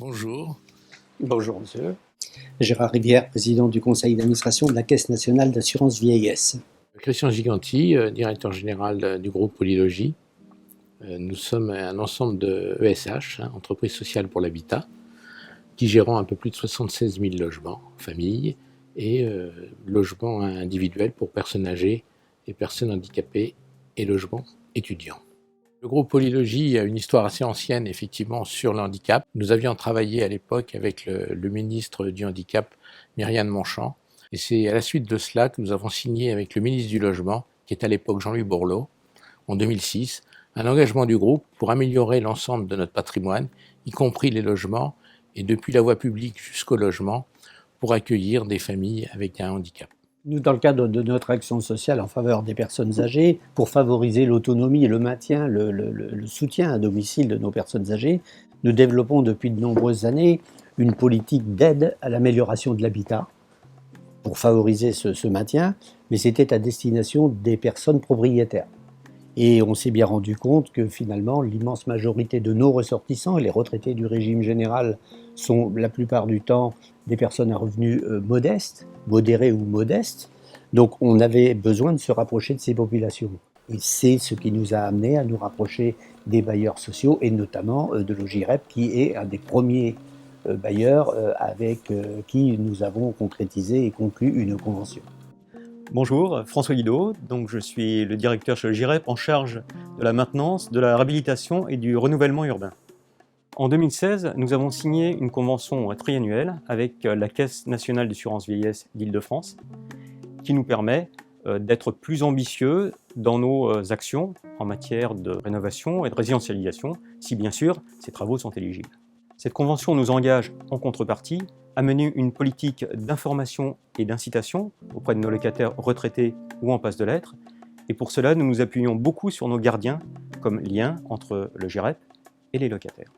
Bonjour. Bonjour monsieur. Gérard Rivière, président du conseil d'administration de la Caisse nationale d'assurance vieillesse. Christian Giganti, directeur général du groupe Polylogie. Nous sommes un ensemble de ESH, Entreprise sociale pour l'habitat, qui gérons un peu plus de 76 000 logements, familles, et logements individuels pour personnes âgées et personnes handicapées et logements étudiants. Le groupe Polylogie a une histoire assez ancienne, effectivement, sur le handicap. Nous avions travaillé à l'époque avec le ministre du Handicap, Myriam Monchamp, et c'est à la suite de cela que nous avons signé avec le ministre du Logement, qui est à l'époque Jean-Louis Borloo, en 2006, un engagement du groupe pour améliorer l'ensemble de notre patrimoine, y compris les logements, et depuis la voie publique jusqu'au logement, pour accueillir des familles avec un handicap. Nous, dans le cadre de notre action sociale en faveur des personnes âgées, pour favoriser l'autonomie et le maintien, le soutien à domicile de nos personnes âgées, nous développons depuis de nombreuses années une politique d'aide à l'amélioration de l'habitat pour favoriser ce maintien, mais c'était à destination des personnes propriétaires. Et on s'est bien rendu compte que finalement, l'immense majorité de nos ressortissants, et les retraités du régime général, sont la plupart du temps des personnes à revenus modestes, modérés ou modestes. Donc on avait besoin de se rapprocher de ces populations. Et c'est ce qui nous a amené à nous rapprocher des bailleurs sociaux, et notamment de l'OGIREP, qui est un des premiers bailleurs avec qui nous avons concrétisé et conclu une convention. Bonjour, François Guido, donc je suis le directeur chez le GIREP en charge de la maintenance, de la réhabilitation et du renouvellement urbain. En 2016, nous avons signé une convention triannuelle avec la Caisse nationale d'assurance vieillesse d'Île-de-France qui nous permet d'être plus ambitieux dans nos actions en matière de rénovation et de résidentialisation, si bien sûr ces travaux sont éligibles. Cette convention nous engage en contrepartie à mener une politique d'information et d'incitation auprès de nos locataires retraités ou en passe de l'être. Et pour cela, nous nous appuyons beaucoup sur nos gardiens comme lien entre le GIREP et les locataires.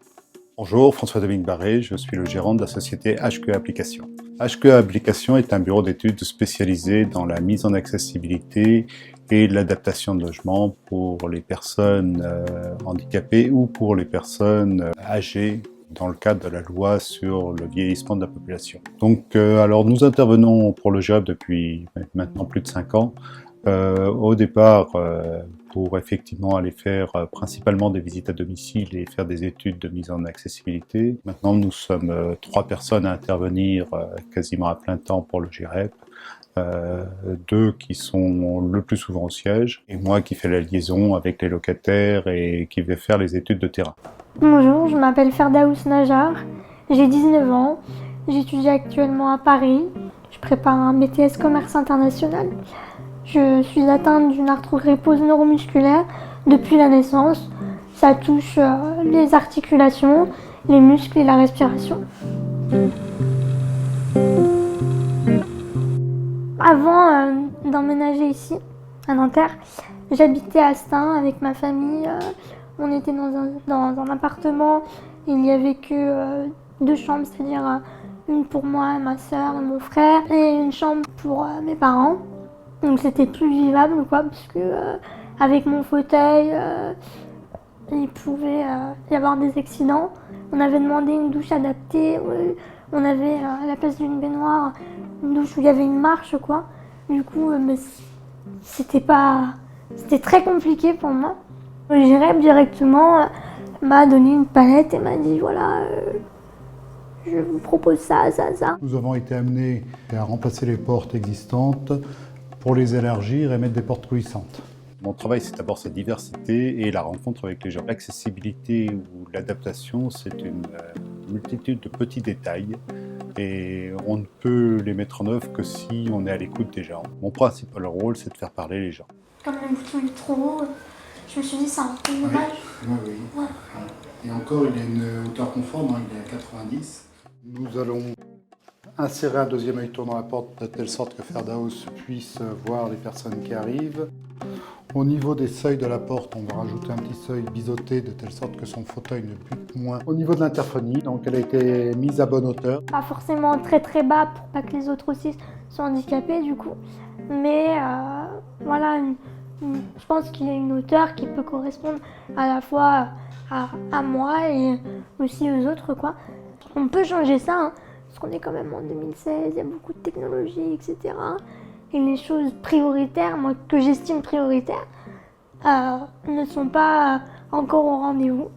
Bonjour, François-Dominique Barré, je suis le gérant de la société HQE Applications. HQE Applications est un bureau d'études spécialisé dans la mise en accessibilité et l'adaptation de logements pour les personnes handicapées ou pour les personnes âgées dans le cadre de la loi sur le vieillissement de la population. Donc, alors nous intervenons pour le GIREP depuis maintenant plus de 5 ans. Au départ, pour effectivement aller faire principalement des visites à domicile et faire des études de mise en accessibilité. Maintenant, nous sommes 3 personnes à intervenir quasiment à plein temps pour le GIREP. 2 qui sont le plus souvent au siège, et moi qui fais la liaison avec les locataires et qui vais faire les études de terrain. Bonjour, je m'appelle Ferdaous Najar, j'ai 19 ans, j'étudie actuellement à Paris, je prépare un BTS Commerce International. Je suis atteinte d'une arthrogrypose neuromusculaire depuis la naissance. Ça touche les articulations, les muscles et la respiration. Avant d'emménager ici, à Nanterre, j'habitais à Stein avec ma famille. On était dans un appartement. Il n'y avait que 2 chambres, c'est-à-dire une pour moi, ma soeur et mon frère, et une chambre pour mes parents. Donc c'était plus vivable, quoi, parce que avec mon fauteuil, il pouvait y avoir des accidents. On avait demandé une douche adaptée. On avait à la place d'une baignoire une douche où il y avait une marche, quoi. Du coup, c'était très compliqué pour moi. Le GIREP directement m'a donné une palette et m'a dit voilà, je vous propose ça, ça, ça. Nous avons été amenés à remplacer les portes existantes pour les élargir et mettre des portes coulissantes. Mon travail, c'est d'abord cette diversité et la rencontre avec les gens. L'accessibilité ou l'adaptation, c'est une multitude de petits détails et on ne peut les mettre en œuvre que si on est à l'écoute des gens. Mon principal rôle, c'est de faire parler les gens. Comme le bouton est trop haut, je me suis dit c'est un peu dommage. Oui. Ouais. Et encore, il a une hauteur conforme, il est à 90. Nous allons insérer un deuxième œilleton dans la porte de telle sorte que Ferdaous puisse voir les personnes qui arrivent. Au niveau des seuils de la porte, on va rajouter un petit seuil biseauté de telle sorte que son fauteuil ne bute moins. Au niveau de l'interphonie, donc elle a été mise à bonne hauteur. Pas forcément très bas pour pas que les autres aussi soient handicapés du coup, mais voilà, je pense qu'il a une hauteur qui peut correspondre à la fois à moi et aussi aux autres, quoi. On peut changer ça, hein, parce qu'on est quand même en 2016, il y a beaucoup de technologies, etc. Et les choses prioritaires, moi, que j'estime prioritaires, ne sont pas encore au rendez-vous.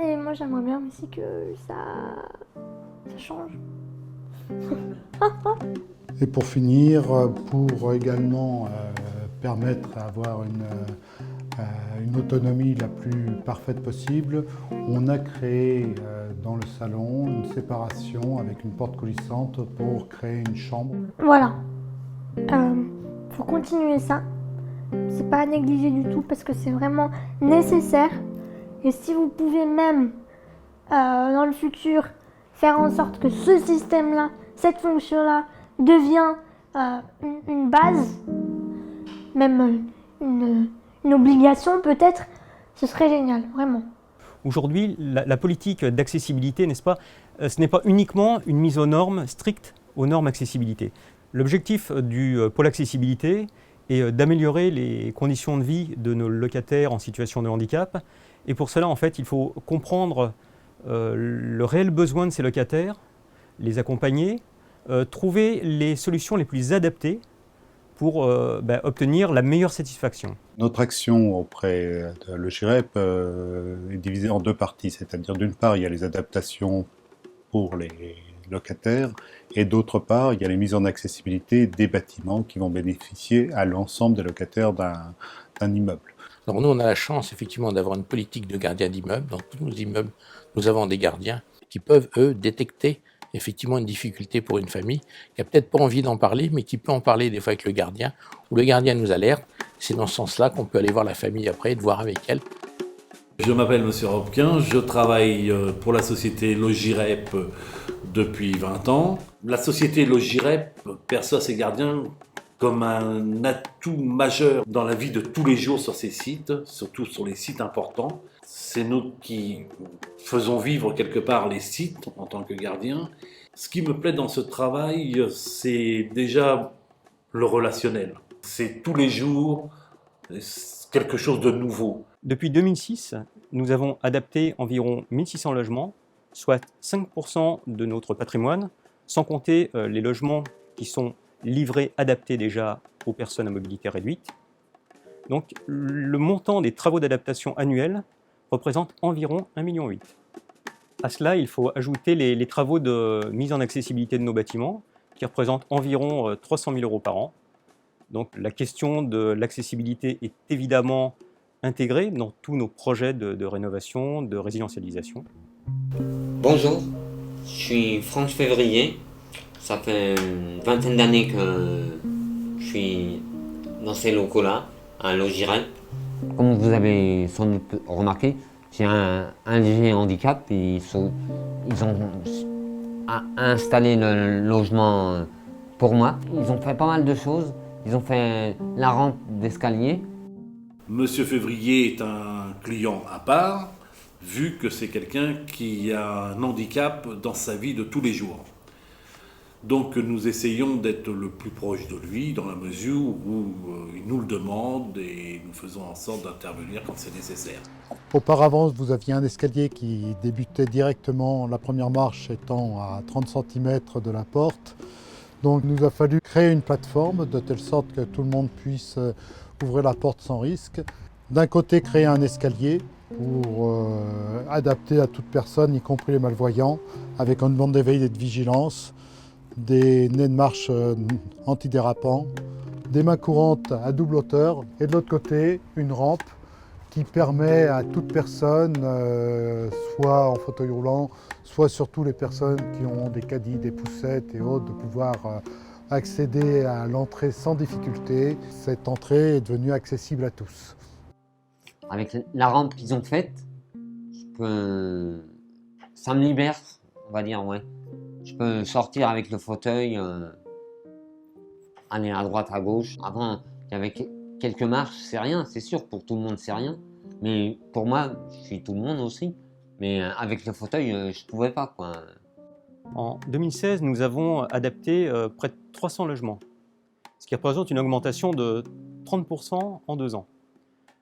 Et moi, j'aimerais bien aussi que ça change. Et pour finir, pour également permettre d'avoir une autonomie la plus parfaite possible, on a créé dans le salon une séparation avec une porte coulissante pour créer une chambre. Voilà. Faut continuer ça. C'est pas à négliger du tout parce que c'est vraiment nécessaire. Et si vous pouvez même, dans le futur, faire en sorte que ce système-là, cette fonction-là, devient une base, même une obligation peut-être, ce serait génial, vraiment. Aujourd'hui, la politique d'accessibilité, n'est-ce pas, ce n'est pas uniquement une mise aux normes stricte aux normes accessibilité. L'objectif du pôle accessibilité est d'améliorer les conditions de vie de nos locataires en situation de handicap. Et pour cela, en fait, il faut comprendre le réel besoin de ces locataires, les accompagner, trouver les solutions les plus adaptées pour obtenir la meilleure satisfaction. Notre action auprès de le GIREP est divisée en deux parties, c'est-à-dire d'une part, il y a les adaptations pour les locataires et d'autre part, il y a les mises en accessibilité des bâtiments qui vont bénéficier à l'ensemble des locataires d'un immeuble. Alors nous, on a la chance effectivement d'avoir une politique de gardiens d'immeubles. Dans tous nos immeubles, nous avons des gardiens qui peuvent, eux, détecter effectivement une difficulté pour une famille qui n'a peut-être pas envie d'en parler, mais qui peut en parler des fois avec le gardien, ou le gardien nous alerte. C'est dans ce sens-là qu'on peut aller voir la famille après et de voir avec elle. Je m'appelle Monsieur Robquin, je travaille pour la société Logirep depuis 20 ans. La société Logirep perçoit ses gardiens comme un atout majeur dans la vie de tous les jours sur ces sites, surtout sur les sites importants. C'est nous qui faisons vivre quelque part les sites en tant que gardiens. Ce qui me plaît dans ce travail, c'est déjà le relationnel. C'est tous les jours quelque chose de nouveau. Depuis 2006, nous avons adapté environ 1600 logements, soit 5% de notre patrimoine, sans compter les logements qui sont livrés, adaptés déjà aux personnes à mobilité réduite. Donc le montant des travaux d'adaptation annuels représente environ 1,8 million. À cela, il faut ajouter les travaux de mise en accessibilité de nos bâtiments, qui représentent environ 300 000 € par an. Donc la question de l'accessibilité est évidemment intégrée dans tous nos projets de rénovation, de résidentialisation. Bonjour, je suis Franck Février. Ça fait une vingtaine d'années que je suis dans ces locaux-là, à Logirep. Comme vous avez sans doute remarqué, j'ai un léger handicap et ils ont installé le logement pour moi. Ils ont fait pas mal de choses. Ils ont fait la rampe d'escalier. Monsieur Février est un client à part, vu que c'est quelqu'un qui a un handicap dans sa vie de tous les jours. Donc nous essayons d'être le plus proche de lui dans la mesure où il nous le demande et nous faisons en sorte d'intervenir quand c'est nécessaire. Auparavant, vous aviez un escalier qui débutait directement, la première marche étant à 30 cm de la porte. Donc il nous a fallu créer une plateforme de telle sorte que tout le monde puisse ouvrir la porte sans risque. D'un côté, créer un escalier pour adapter à toute personne, y compris les malvoyants, avec une bande d'éveil et de vigilance, des nez de marche antidérapants, des mains courantes à double hauteur et de l'autre côté, une rampe qui permet à toute personne, soit en fauteuil roulant, soit surtout les personnes qui ont des caddies, des poussettes et autres, de pouvoir accéder à l'entrée sans difficulté. Cette entrée est devenue accessible à tous. Avec la rampe qu'ils ont faite, ça me libère, on va dire, ouais. Je peux sortir avec le fauteuil, aller à droite, à gauche. Avant, il y avait quelques marches, c'est rien, c'est sûr, pour tout le monde, c'est rien. Mais pour moi, je suis tout le monde aussi. Mais avec le fauteuil, je pouvais pas, quoi. En 2016, nous avons adapté près de 300 logements, ce qui représente une augmentation de 30% en 2 ans.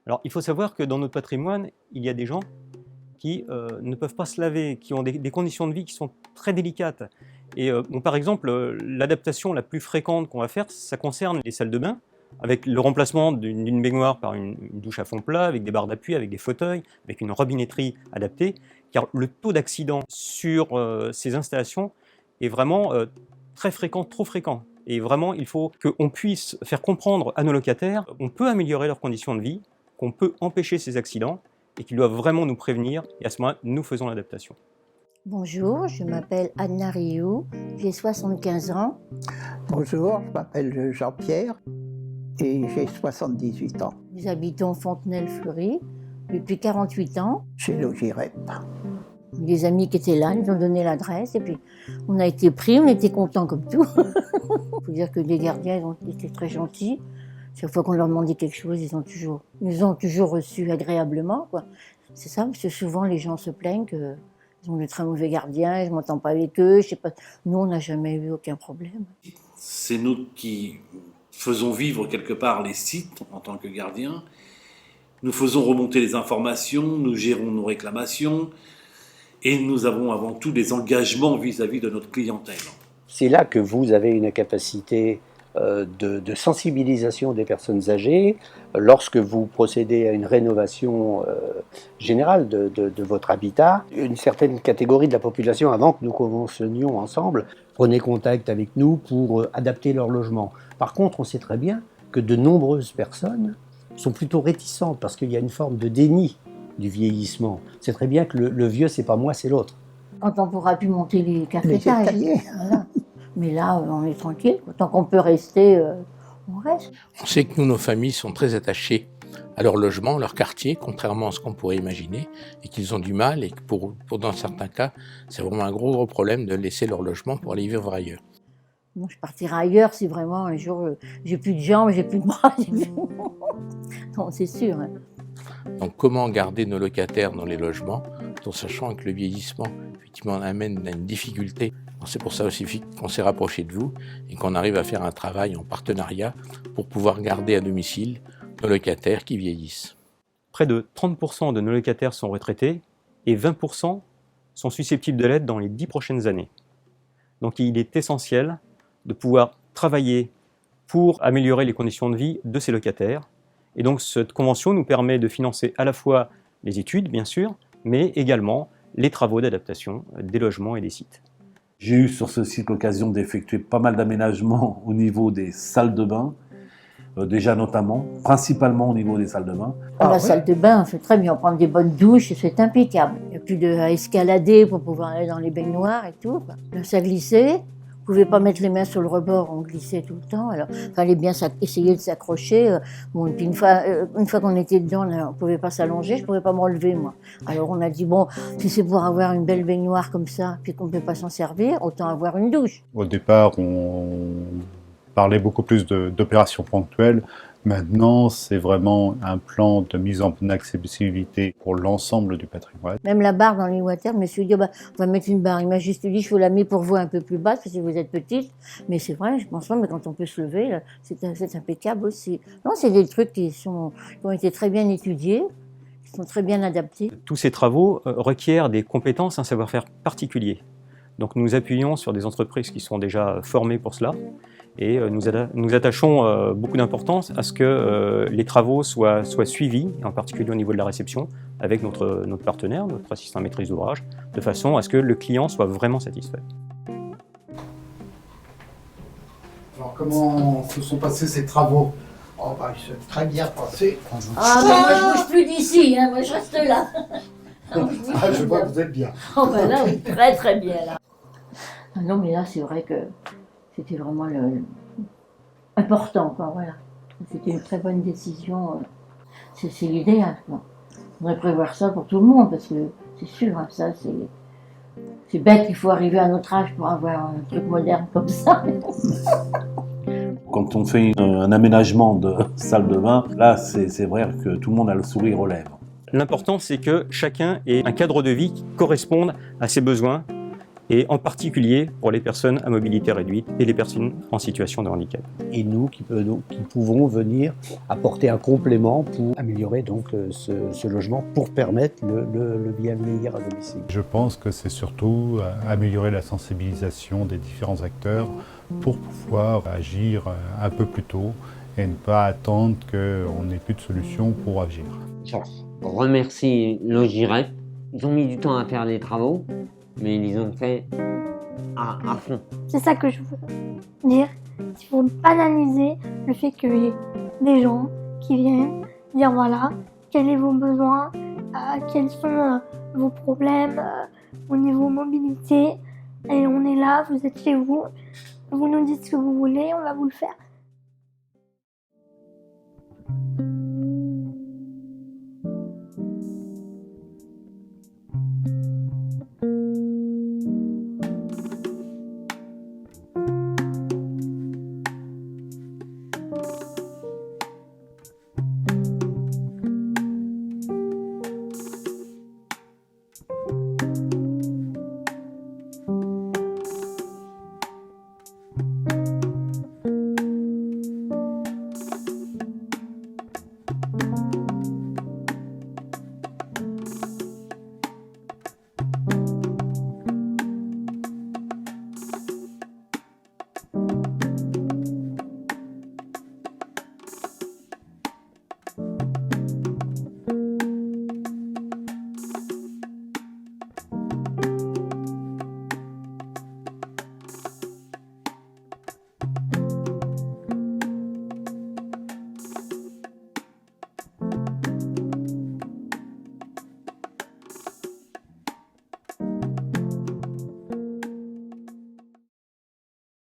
Alors, il faut savoir que dans notre patrimoine, il y a des gens qui ne peuvent pas se laver, qui ont des conditions de vie qui sont très délicates. Et par exemple, l'adaptation la plus fréquente qu'on va faire, ça concerne les salles de bain, avec le remplacement d'une baignoire par une douche à fond plat, avec des barres d'appui, avec des fauteuils, avec une robinetterie adaptée, car le taux d'accident sur ces installations est vraiment très fréquent, trop fréquent. Et vraiment, il faut qu'on puisse faire comprendre à nos locataires qu'on peut améliorer leurs conditions de vie, qu'on peut empêcher ces accidents, et qu'ils doivent vraiment nous prévenir, et à ce moment-là, nous faisons l'adaptation. Bonjour, je m'appelle Anna Rioux, j'ai 75 ans. Bonjour, je m'appelle Jean-Pierre et j'ai 78 ans. Nous habitons Fontenelle-Fleury depuis 48 ans. Chez Logirep. Des amis qui étaient là, nous ont donné l'adresse et puis on a été pris, on était contents comme tout. Il faut dire que les gardiens ils ont été très gentils. Chaque fois qu'on leur demandait quelque chose, ils nous ont toujours reçus agréablement, quoi. C'est ça, parce que souvent les gens se plaignent qu'ils ont de très mauvais gardiens, je ne m'entends pas avec eux, je sais pas. Nous, on n'a jamais eu aucun problème. C'est nous qui faisons vivre quelque part les sites en tant que gardiens. Nous faisons remonter les informations, nous gérons nos réclamations et nous avons avant tout des engagements vis-à-vis de notre clientèle. C'est là que vous avez une capacité de sensibilisation des personnes âgées lorsque vous procédez à une rénovation générale de votre habitat. Une certaine catégorie de la population, avant que nous conventionnions ensemble, prenait contact avec nous pour adapter leur logement. Par contre, on sait très bien que de nombreuses personnes sont plutôt réticentes parce qu'il y a une forme de déni du vieillissement. C'est très bien que le vieux, c'est pas moi, c'est l'autre. Quand on pourra plus monter les cafétages. Voilà. Mais là, on est tranquille. Tant qu'on peut rester, on reste. On sait que nous, nos familles sont très attachées à leur logement, leur quartier, contrairement à ce qu'on pourrait imaginer, et qu'ils ont du mal, et que pour dans certains cas, c'est vraiment un gros problème de laisser leur logement pour aller vivre ailleurs. Bon, je partirai ailleurs si vraiment un jour j'ai plus de jambes, j'ai plus de bras. Non, c'est sûr. Hein. Donc comment garder nos locataires dans les logements, tout en sachant que le vieillissement effectivement amène à une difficulté. C'est pour ça aussi qu'on s'est rapproché de vous et qu'on arrive à faire un travail en partenariat pour pouvoir garder à domicile nos locataires qui vieillissent. Près de 30% de nos locataires sont retraités et 20% sont susceptibles de l'être dans les 10 prochaines années. Donc il est essentiel de pouvoir travailler pour améliorer les conditions de vie de ces locataires. Et donc cette convention nous permet de financer à la fois les études, bien sûr, mais également les travaux d'adaptation des logements et des sites. J'ai eu sur ce site l'occasion d'effectuer pas mal d'aménagements au niveau des salles de bain, déjà notamment, principalement au niveau des salles de bain. La salle de bain, c'est très bien, on prend des bonnes douches, c'est impeccable. Il n'y a plus à escalader pour pouvoir aller dans les baignoires et tout. Là, ça glissait, on ne pouvait pas mettre les mains sur le rebord, on glissait tout le temps. Alors, il fallait bien essayer de s'accrocher. Bon, et puis une fois qu'on était dedans, là, on ne pouvait pas s'allonger, je ne pouvais pas me relever, moi. Alors on a dit, bon, si c'est pour avoir une belle baignoire comme ça, puis qu'on ne peut pas s'en servir, autant avoir une douche. Au départ, on parlait beaucoup plus d'opérations ponctuelles. Maintenant, c'est vraiment un plan de mise en accessibilité pour l'ensemble du patrimoine. Même la barre dans les water, je me suis dit, on va mettre une barre. Il m'a juste dit, je vous la mets pour vous un peu plus basse, parce que vous êtes petite. Mais c'est vrai, je pense pas, mais quand on peut se lever, là, c'est impeccable aussi. Non, c'est des trucs qui ont été très bien étudiés, qui sont très bien adaptés. Tous ces travaux requièrent des compétences, un savoir-faire particulier. Donc nous appuyons sur des entreprises qui sont déjà formées pour cela. Et nous attachons beaucoup d'importance à ce que les travaux soient suivis, en particulier au niveau de la réception, avec notre partenaire, notre assistant à maîtrise d'ouvrage, de façon à ce que le client soit vraiment satisfait. Alors comment se sont passés ces travaux? Oh, ils sont très bien passés. Ah, mais moi je bouge plus d'ici, hein, moi je reste là. Je vois que vous êtes bien. Oh ben là, oui, très très bien là. Ah non, mais là c'est vrai que c'était vraiment important, quoi, voilà. C'était une très bonne décision. C'est l'idéal, quoi. On devrait prévoir ça pour tout le monde, parce que c'est sûr, hein, ça, c'est bête qu'il faut arriver à notre âge pour avoir un truc moderne comme ça. Quand on fait un aménagement de salle de bain, là, c'est vrai que tout le monde a le sourire aux lèvres. L'important, c'est que chacun ait un cadre de vie qui corresponde à ses besoins et en particulier pour les personnes à mobilité réduite et les personnes en situation de handicap. Et nous qui pouvons venir apporter un complément pour améliorer donc ce logement pour permettre le bien vieillir à domicile. Je pense que c'est surtout améliorer la sensibilisation des différents acteurs pour pouvoir agir un peu plus tôt et ne pas attendre qu'on n'ait plus de solution pour agir. Je remercie Logirep. Ils ont mis du temps à faire les travaux, mais ils les ont fait à fond. C'est ça que je veux dire. Il faut banaliser le fait qu'il y ait des gens qui viennent dire voilà, quels sont vos besoins, quels sont vos problèmes au niveau mobilité. Et on est là, vous êtes chez vous, vous nous dites ce que vous voulez, on va vous le faire.